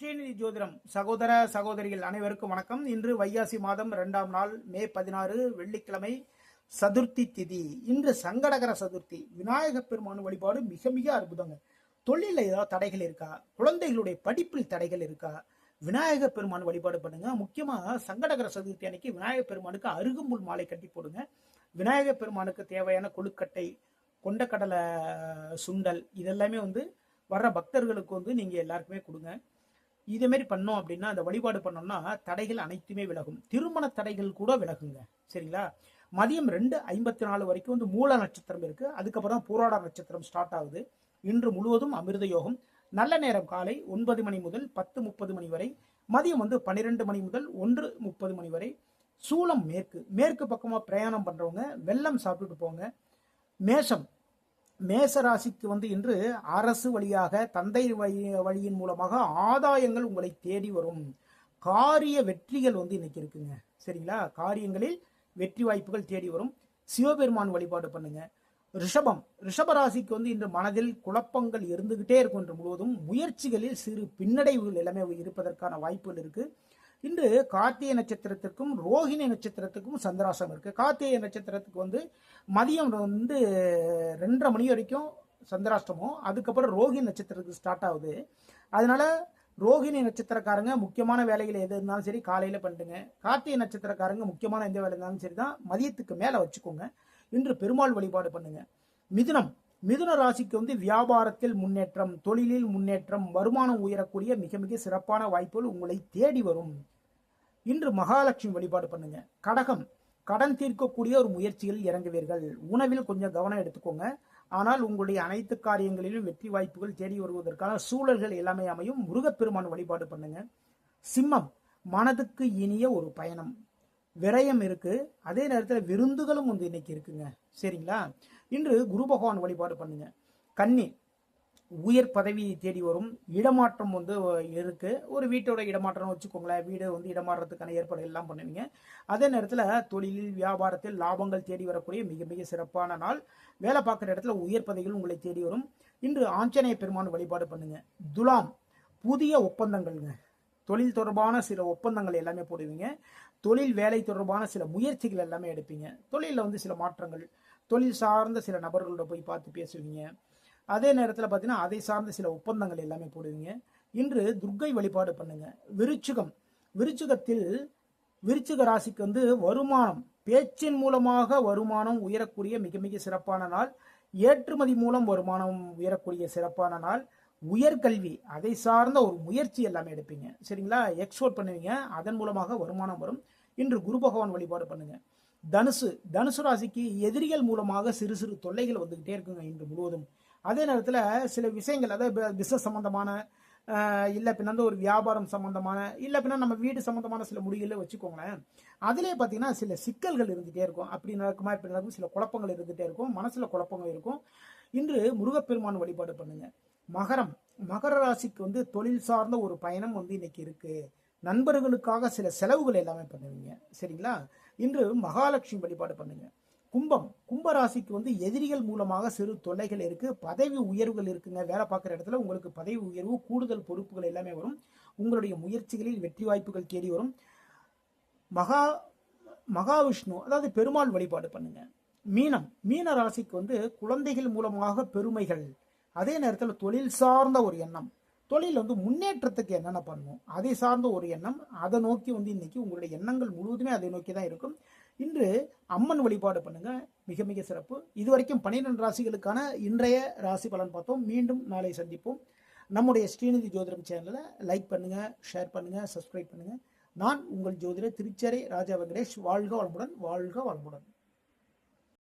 ஸ்ரீநிதி ஜோதிடம் சகோதர சகோதரிகள் அனைவருக்கும் வணக்கம். இன்று வைகாசி மாதம் 2ஆம் நாள் மே 16 வெள்ளிக்கிழமை சதுர்த்தி திதி. இன்று சங்கடகர சதுர்த்தி. விநாயகப் பெருமான் வழிபாடு மிக மிக அற்புதங்க. தொழிலில் ஏதாவது தடைகள் இருக்கா, குழந்தைகளுடைய படிப்பில் தடைகள் இருக்கா, விநாயகப் பெருமான் வழிபாடு பண்ணுங்க. முக்கியமா சங்கடகர சதுர்த்தி அன்னைக்கு விநாயகப் பெருமானுக்கு அருகம்புல் மாலை கட்டி போடுங்க. விநாயகப் பெருமானுக்கு தேவையான கொழுக்கட்டை, கொண்டக்கடலை சுண்டல் இதெல்லாமே வர்ற பக்தர்களுக்கு நீங்க எல்லாருக்குமே கொடுங்க. இதே மாதிரி பண்ணோம் அப்படின்னா, அந்த வழிபாடு பண்ணோம்னா தடைகள் அனைத்துமே விலகும். திருமண தடைகள் கூட விலகுங்க. சரிங்களா? மதியம் 2:54 வரைக்கும் மூல நட்சத்திரம் இருக்கு. அதுக்கப்புறம் தான் பூராட நட்சத்திரம் ஸ்டார்ட் ஆகுது. இன்று முழுவதும் அமிர்த யோகம். நல்ல நேரம் காலை 9 மணி முதல் 10:30 மணி வரை, மதியம் 12 மணி முதல் 1:30 மணி வரை. சூலம் மேற்கு. மேற்கு பக்கமா பிரயாணம் பண்றவங்க வெல்லம் சாப்பிட்டுட்டு போங்க. மேஷம். மேச ராசிக்கு இன்று அரசு வழியாக, தந்தை வழியின் மூலமாக ஆதாயங்கள் உங்களை தேடி வரும். காரிய வெற்றிகள் இன்னைக்கு இருக்குங்க. சரிங்களா? காரியங்களில் வெற்றி வாய்ப்புகள் தேடி வரும். சிவபெருமான் வழிபாடு பண்ணுங்க. ரிஷபம். ரிஷப ராசிக்கு இன்று மனதில் குழப்பங்கள் இருந்துகிட்டே இருக்கும். இன்று முழுவதும் முயற்சிகளில் சிறு பின்னடைவுகள் எல்லாமே இருப்பதற்கான வாய்ப்புகள் இருக்கு. இன்று கார்த்திகை நட்சத்திரத்திற்கும் ரோஹிணி நட்சத்திரத்துக்கும் சந்திராசம் இருக்கு. கார்த்திகை நட்சத்திரத்துக்கு மதியம் 2:30 மணி வரைக்கும் சந்திராஷ்டமம். அதுக்கப்புறம் ரோஹிணி நட்சத்திரத்துக்கு ஸ்டார்ட் ஆகுது. அதனால ரோஹிணி நட்சத்திரக்காரங்க முக்கியமான வேலைகள் எது இருந்தாலும் சரி காலையில பண்ணுங்க. கார்த்திகை நட்சத்திரக்காரங்க முக்கியமான எந்த வேலை இருந்தாலும் சரி தான் மதியத்துக்கு மேல வச்சுக்கோங்க. இன்று பெருமாள் வழிபாடு பண்ணுங்க. மிதுனம். மிதுன ராசிக்கு வியாபாரத்தில் முன்னேற்றம், தொழிலில் முன்னேற்றம், வருமானம் உயரக்கூடிய மிக மிக சிறப்பான வாய்ப்புகள் உங்களை தேடி வரும். இன்று மகாலட்சுமி வழிபாடு பண்ணுங்க. கடகம். கடன் தீர்க்கக்கூடிய ஒரு முயற்சிகளில் இறங்குவீர்கள். உணவில் கொஞ்சம் கவனம் எடுத்துக்கோங்க. ஆனால் உங்களுடைய அனைத்து காரியங்களிலும் வெற்றி வாய்ப்புகள் தேடி வருவதற்கான சூழல்கள் எல்லாமே அமையும். முருகப்பெருமான் வழிபாடு பண்ணுங்க. சிம்மம். மனதுக்கு இனிய ஒரு பயணம். விரயம் இருக்கு. அதே நேரத்தில் விருந்துகளும் இன்னைக்கு இருக்குங்க. சரிங்களா? இன்று குரு பகவான் வழிபாடு பண்ணுங்க. கன்னி. உயர் பதவி தேடி வரும். இடமாற்றம் இருக்கு. ஒரு வீட்டோட இடமாற்றம் வச்சுக்கோங்களேன். வீடு இடமாற்றத்துக்கான ஏற்பாடு எல்லாம் பண்ணுவீங்க. அதே நேரத்தில் தொழிலில் வியாபாரத்தில் லாபங்கள் தேடி வரக்கூடிய மிக மிக சிறப்பான நாள். வேலை பார்க்குற இடத்துல உயர் பதவிகள் உங்களை தேடி வரும். இன்று ஆஞ்சநேய பெருமான் வழிபாடு பண்ணுங்க. துலாம். புதிய ஒப்பந்தங்கள்ங்க. தொழில் தொடர்பான சில ஒப்பந்தங்கள் எல்லாமே போடுவீங்க. தொழில் வேலை தொடர்பான சில முயற்சிகள் எல்லாமே எடுப்பீங்க. தொழிலில் சில மாற்றங்கள், தொழில் சார்ந்த சில நபர்களோட போய் பார்த்து பேசுவீங்க. அதே நேரத்தில் பார்த்தீங்கன்னா அதை சார்ந்த சில ஒப்பந்தங்கள் எல்லாமே போடுவீங்க. இன்று துர்க்கை வழிபாடு பண்ணுங்க. விருச்சிகம். விருச்சிகத்தில் விருச்சிக ராசிக்கு வருமானம், பேச்சின் மூலமாக வருமானம் உயரக்கூடிய மிக மிக சிறப்பான நாள். ஏற்றுமதி மூலம் வருமானம் உயரக்கூடிய சிறப்பான நாள். உயர்கல்வி, அதை சார்ந்த ஒரு முயற்சி எல்லாமே எடுப்பீங்க. சரிங்களா? எக்ஸ்போர்ட் பண்ணுவீங்க. அதன் மூலமாக வருமானம் வரும். இன்று குரு பகவான் வழிபாடு பண்ணுங்க. தனுசு. தனுசு ராசிக்கு எதிரிகள் மூலமாக சிறு சிறு தொல்லைகள் வந்துகிட்டே இருக்குங்க இன்று முழுவதும். அதே நேரத்தில் சில விஷயங்கள், அதாவது பிசினஸ் சம்பந்தமான, இல்லை பின்னா ஒரு வியாபாரம் சம்பந்தமான, இல்லை பின்னா நம்ம வீடு சம்பந்தமான சில முடிவுகளை வச்சுக்கோங்களேன். அதிலே பார்த்தீங்கன்னா சில சிக்கல்கள் இருந்துகிட்டே இருக்கும். அப்படி நடக்குமா இப்படி நடக்கும், சில குழப்பங்கள் இருந்துகிட்டே இருக்கும். மனசுல குழப்பங்கள் இருக்கும். இன்று முருகப்பெருமான் வழிபாடு பண்ணுங்க. மகரம். மகர ராசிக்கு தொழில் சார்ந்த ஒரு பயணம் இன்னைக்கு இருக்கு. நண்பர்களுக்காக சில செலவுகள் எல்லாமே பண்ணுவீங்க. சரிங்களா? இன்று மகாலட்சுமி வழிபாடு பண்ணுங்க. கும்பம். கும்ப ராசிக்கு எதிரிகள் மூலமாக சிறு தொல்லைகள் இருக்கு. பதவி உயர்வுகள் இருக்குங்க. வேலை பார்க்குற இடத்துல உங்களுக்கு பதவி உயர்வு, கூடுதல் பொறுப்புகள் எல்லாமே வரும். உங்களுடைய முயற்சிகளில் வெற்றி வாய்ப்புகள் தேடி வரும். மகாவிஷ்ணு, அதாவது பெருமாள் வழிபாடு பண்ணுங்க. மீனம். மீன ராசிக்கு குழந்தைகள் மூலமாக பெருமைகள். அதே நேரத்தில் தொழில் சார்ந்த ஒரு எண்ணம். தொழில் முன்னேற்றத்துக்கு என்னென்ன பண்ணணும் அதை சார்ந்த ஒரு எண்ணம். அதை நோக்கி இன்னைக்கு உங்களுடைய எண்ணங்கள் முழுவதுமே அதை நோக்கி தான் இருக்கும். இன்று அம்மன் வழிபாடு பண்ணுங்க. மிக மிக சிறப்பு. இதுவரைக்கும் 12 ராசிகளுக்கான இன்றைய ராசி பலன் பார்த்தோம். மீண்டும் நாளை சந்திப்போம். நம்முடைய ஸ்ரீநிதி ஜோதிடம் சேனலை லைக் பண்ணுங்க, ஷேர் பண்ணுங்க, சப்ஸ்கிரைப் பண்ணுங்க. நான் உங்கள் ஜோதிடர் திருச்சேரை ராஜா வெங்கடேஷ். வாழ்க வளமுடன், வாழ்க வளமுடன்.